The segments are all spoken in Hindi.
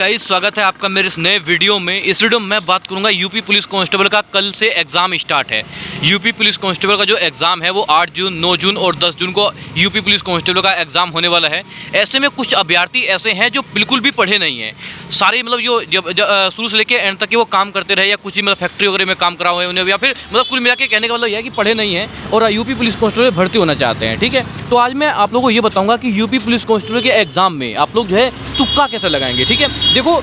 गाइस, स्वागत है आपका मेरे इस नए वीडियो में। इस वीडियो में मैं बात करूंगा यूपी पुलिस कांस्टेबल का कल से एग्ज़ाम स्टार्ट है। यूपी पुलिस कांस्टेबल का जो एग्ज़ाम है वो 8 जून, 9 जून और 10 जून को यूपी पुलिस कांस्टेबल का एग्ज़ाम होने वाला है। ऐसे में कुछ अभ्यर्थी ऐसे हैं जो बिल्कुल भी पढ़े नहीं हैं। सारे मतलब जो शुरू से लेकर एंड तक वो काम करते रहे या कुछ ही मतलब फैक्ट्री वगैरह में काम करा हुए उन्हें, या फिर मतलब कुल मिला के कहने का मतलब यह है कि पढ़े नहीं हैं और यूपी पुलिस कांस्टेबल भर्ती होना चाहते हैं। ठीक है, तो आज मैं आप लोगों को ये बताऊँगा कि यूपी पुलिस कांस्टेबल के एग्ज़ाम में आप लोग जो है तुक्का कैसे लगाएंगे। ठीक है, देखो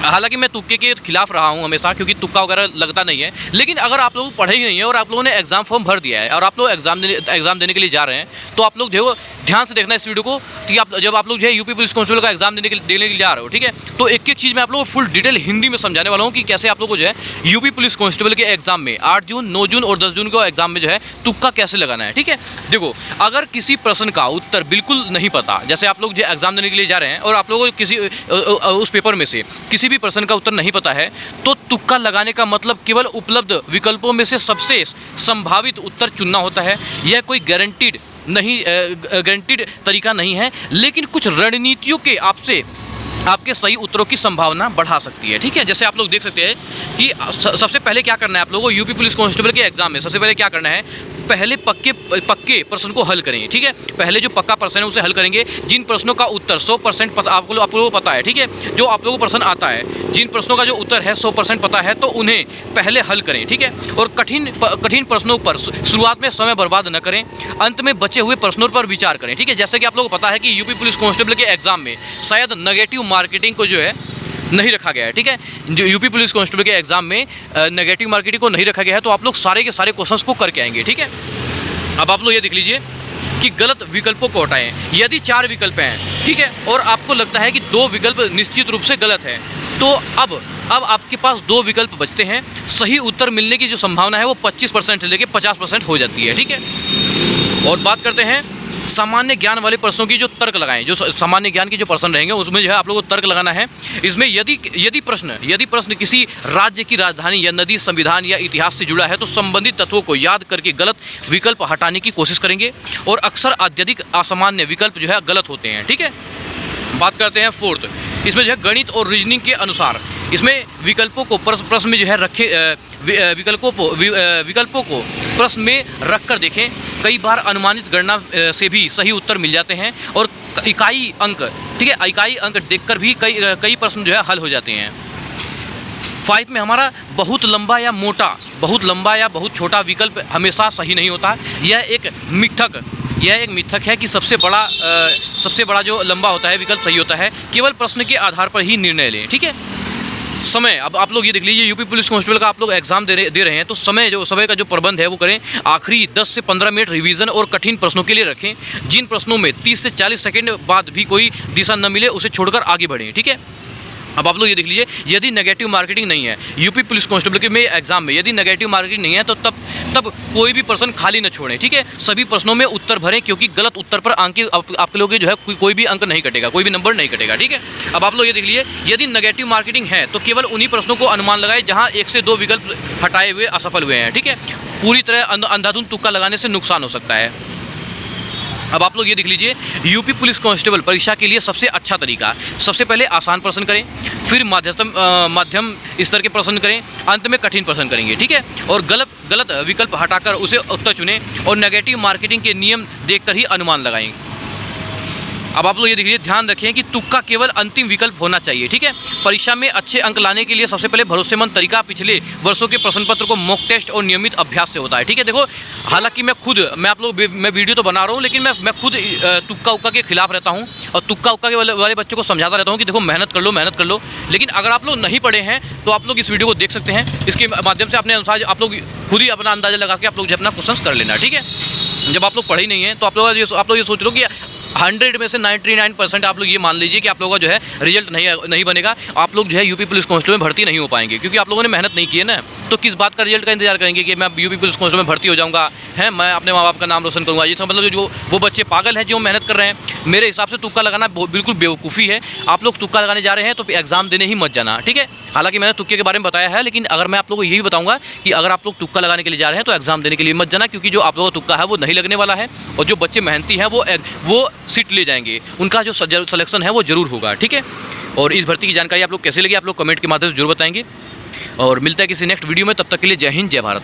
हालांकि मैं तुक्के के खिलाफ रहा हूं हमेशा, क्योंकि तुक्का वगैरह लगता नहीं है। लेकिन अगर आप लोग पढ़े ही नहीं है और आप लोगों ने एग्ज़ाम फॉर्म भर दिया है और आप लोग एग्ज़ाम देने के लिए जा रहे हैं, तो आप लोग देखो ध्यान से देखना इस वीडियो को कि जब आप लोग जो है यूपी पुलिस कांस्टेबल का एग्ज़ाम देने के लिए जा रहे हो, ठीक है, तो एक एक चीज़ मैं आप लोगों को फुल डिटेल हिंदी में समझाने वाला हूँ कि कैसे आप लोग को जो है यूपी पुलिस कांस्टेबल के एग्ज़ाम में 8 जून, 9 जून और 10 जून को एग्ज़ाम में जो है तुक्का कैसे लगाना है। ठीक है, देखो अगर किसी प्रश्न का उत्तर बिल्कुल नहीं पता, जैसे आप लोग जो एग्ज़ाम देने के लिए जा रहे हैं और आप लोगों को किसी उस पेपर में से किसी भी प्रश्न का उत्तर नहीं पता है, तो तुक्का लगाने का मतलब केवल उपलब्ध विकल्पों में से सबसे संभावित उत्तर चुनना होता है। यह कोई गारंटीड तरीका नहीं है, लेकिन कुछ रणनीतियों के आपके सही उत्तरों की संभावना बढ़ा सकती है। ठीक है, जैसे आप लोग देख सकते हैं कि सबसे पहले क्या करना है आप लोगों को यूपी पुलिस कांस्टेबल के एग्जाम में। सबसे पहले क्या करना है, पहले पक्के प्रश्न को हल करेंगे। ठीक है, पहले जो पक्का प्रश्न है उसे हल करेंगे। जिन प्रश्नों का उत्तर 100% आप लोगों को पता है, ठीक है, जो आप लोगों को प्रश्न आता है, जिन प्रश्नों का जो उत्तर है 100% पता है, तो उन्हें पहले हल करें। ठीक है, और कठिन प्रश्नों पर शुरुआत में समय बर्बाद न करें, अंत में बचे हुए प्रश्नों पर विचार करें। ठीक है, जैसे कि आप लोगों को पता है कि यूपी पुलिस कांस्टेबल के एग्जाम में शायद नेगेटिव मार्केटिंग को जो है नहीं रखा गया है। ठीक है, जो यूपी पुलिस कांस्टेबल के एग्जाम में नेगेटिव मार्केटिंग को नहीं रखा गया है, तो आप लोग सारे के सारे क्वेश्चंस को करके आएंगे। ठीक है, अब आप लोग ये देख लीजिए कि गलत विकल्पों को हटाएं। यदि 4 विकल्प हैं, ठीक है, और आपको लगता है कि 2 विकल्प निश्चित रूप से गलत है, तो अब आपके पास 2 विकल्प बचते हैं। सही उत्तर मिलने की जो संभावना है वो 25% से लेकर 50% हो जाती है। ठीक है, और बात करते हैं सामान्य ज्ञान वाले प्रश्नों की। जो तर्क लगाएं, जो सामान्य ज्ञान के जो प्रश्न रहेंगे उसमें जो है आप लोगों को तर्क लगाना है। इसमें यदि प्रश्न किसी राज्य की राजधानी या नदी, संविधान या इतिहास से जुड़ा है, तो संबंधित तत्वों को याद करके गलत विकल्प हटाने की कोशिश करेंगे। और अक्सर अत्यधिक असामान्य विकल्प जो है गलत होते हैं। ठीक है, बात करते हैं 4th, इसमें जो है गणित और रीजनिंग के अनुसार इसमें विकल्पों को प्रश्न में जो है विकल्पों को प्रश्न में रख कर देखें। कई बार अनुमानित गणना से भी सही उत्तर मिल जाते हैं और इकाई अंक, ठीक है, इकाई अंक देखकर भी कई प्रश्न जो है हल हो जाते हैं। 5 में हमारा बहुत लंबा या बहुत छोटा विकल्प हमेशा सही नहीं होता। यह एक मिथक है कि सबसे बड़ा जो लंबा होता है विकल्प सही होता है। केवल प्रश्न के आधार पर ही निर्णय लें। ठीक है, समय, अब आप लोग ये देख लीजिए, यूपी पुलिस कांस्टेबल का आप लोग एग्जाम दे रहे हैं, तो समय का जो प्रबंध है वो करें। आखिरी 10 से 15 मिनट रिवीजन और कठिन प्रश्नों के लिए रखें। जिन प्रश्नों में 30 से 40 सेकंड बाद भी कोई दिशा न मिले उसे छोड़कर आगे बढ़ें। ठीक है, अब आप लोग ये देख लीजिए, यदि नेगेटिव मार्केटिंग नहीं है यूपी पुलिस कांस्टेबल के में एग्जाम में, यदि नेगेटिव मार्केटिंग नहीं है तो तब कोई भी प्रश्न खाली न छोड़ें। ठीक है, सभी प्रश्नों में उत्तर भरें, क्योंकि गलत उत्तर पर आप लोगों के जो है कोई भी अंक नहीं कटेगा, कोई भी नंबर नहीं कटेगा। ठीक है, अब आप लोग ये देख लीजिए, यदि नेगेटिव मार्केटिंग है तो केवल उन्हीं प्रश्नों को अनुमान लगाएं जहां 1 से 2 विकल्प हटाए हुए असफल हुए हैं। ठीक है, पूरी तरह अंधाधुंध तुक्का लगाने से नुकसान हो सकता है। अब आप लोग ये देख लीजिए, यूपी पुलिस कांस्टेबल परीक्षा के लिए सबसे अच्छा तरीका, सबसे पहले आसान प्रश्न करें, फिर मध्यम स्तर के प्रश्न करें, अंत में कठिन प्रश्न करेंगे। ठीक है, और गलत विकल्प हटाकर उसे उत्तर चुनें और नेगेटिव मार्केटिंग के नियम देखकर ही अनुमान लगाएं। अब आप लोग ये देखिए, ध्यान रखें कि तुक्का केवल अंतिम विकल्प होना चाहिए। ठीक है, परीक्षा में अच्छे अंक लाने के लिए सबसे पहले भरोसेमंद तरीका पिछले वर्षों के प्रश्न पत्र को मॉक टेस्ट और नियमित अभ्यास से होता है। ठीक है, देखो हालांकि मैं वीडियो तो बना रहा हूँ, लेकिन मैं खुद तुक्का उक्का के खिलाफ रहता हूँ और तुक्का उक्का के वाले बच्चों को समझाता रहता हूँ कि देखो मेहनत कर लो। लेकिन अगर आप लोग नहीं पढ़े हैं तो आप लोग इस वीडियो को देख सकते हैं, इसके माध्यम से अपने अनुसार आप लोग खुद ही अपना अंदाजा लगा के आप लोग जो अपना क्वेश्चन कर लेना। ठीक है, जब आप लोग पढ़े ही नहीं हैं तो आप लोग ये सोच लो कि 100 में से 99% आप लोग ये मान लीजिए कि आप लोगों का जो है रिजल्ट नहीं बनेगा। आप लोग जो है यूपी पुलिस कांस्टेबल में भर्ती नहीं हो पाएंगे, क्योंकि आप लोगों ने मेहनत नहीं की है ना। तो किस बात का रिजल्ट का इंतजार करेंगे कि मैं यूपी पुलिस कांस्टेबल में भर्ती हो जाऊंगा, है मैं अपने माँ बाप का नाम रोशन करूँगा। ये तो मतलब जो वो बच्चे पागल हैं जो मेहनत कर रहे हैं। मेरे हिसाब से तुक्का लगाना बिल्कुल बेवकूफ़ी है। आप लोग तुक्का लगाने जा रहे हैं तो एग्जाम देने ही मत जाना। ठीक है, हालांकि मैंने तुक्के के बारे में बताया है, लेकिन अगर मैं आप लोगों को यही बताऊंगा कि अगर आप लोग तुक्का लगाने के लिए जा रहे हैं तो एग्जाम देने के लिए मत जाना, क्योंकि जो आप लोगों का तुक्का है वो नहीं लगने वाला है और जो बच्चे मेहनती हैं वो सीट ले जाएंगे, उनका जो सिलेक्शन है वो जरूर होगा। ठीक है, और इस भर्ती की जानकारी आप लोग कैसे लगी, आप लोग कमेंट के माध्यम से जरूर बताएंगे। और मिलता है किसी नेक्स्ट वीडियो में, तब तक के लिए जय हिंद जय भारत।